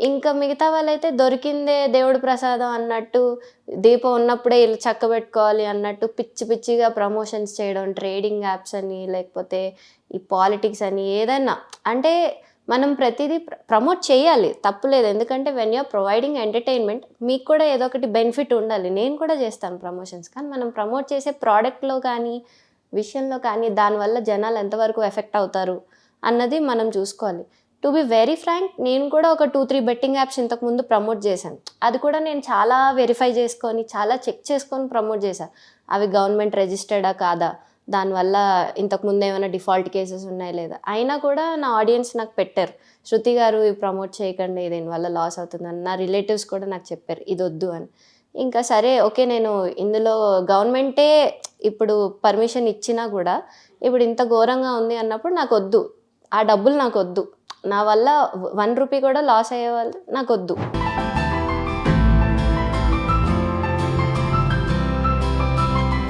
ఇంకా మిగతా వాళ్ళైతే దొరికిందే దేవుడి ప్రసాదం అన్నట్టు, దీపం ఉన్నప్పుడే ఇల్లు చక్కబెట్టుకోవాలి అన్నట్టు పిచ్చి పిచ్చిగా ప్రమోషన్స్ చేయడం, ట్రేడింగ్ యాప్స్ అని, లేకపోతే ఈ పాలిటిక్స్ అని ఏదైనా. అంటే మనం ప్రతిదీ ప్రమోట్ చేయాలి, తప్పులేదు. ఎందుకంటే వెన్ యూఆర్ ప్రొవైడింగ్ ఎంటర్టైన్మెంట్ మీకు కూడా ఏదో ఒకటి బెనిఫిట్ ఉండాలి. నేను కూడా చేస్తాను ప్రమోషన్స్, కానీ మనం ప్రమోట్ చేసే ప్రోడక్ట్లో కానీ విషయంలో కానీ దానివల్ల జనాలు ఎంతవరకు ఎఫెక్ట్ అవుతారు అన్నది మనం చూసుకోవాలి. టు బి వెరీ ఫ్రాంక్, నేను కూడా ఒక 2-3 బెట్టింగ్ యాప్స్ ఇంతకుముందు ప్రమోట్ చేశాను. అది కూడా నేను చాలా వెరిఫై చేసుకొని, చాలా చెక్ చేసుకొని ప్రమోట్ చేశాను. అవి గవర్నమెంట్ రిజిస్టర్డా కాదా, దానివల్ల ఇంతకుముందు ఏమైనా డిఫాల్ట్ కేసెస్ ఉన్నాయా లేదా. అయినా కూడా నా ఆడియన్స్ నాకు పెట్టారు, శృతి గారు ఇవి ప్రమోట్ చేయకండి, దీనివల్ల లాస్ అవుతుందని. నా రిలేటివ్స్ కూడా నాకు చెప్పారు ఇది వద్దు అని. ఇంకా సరే ఓకే, నేను ఇందులో గవర్నమెంటే ఇప్పుడు పర్మిషన్ ఇచ్చినా కూడా ఇప్పుడు ఇంత ఘోరంగా ఉంది అన్నప్పుడు నాకు వద్దు, ఆ డబ్బులు నాకు వద్దు, నా వల్ల 1 రూపీ కూడా లాస్ అయ్యే వాళ్ళు నాకు వద్దు.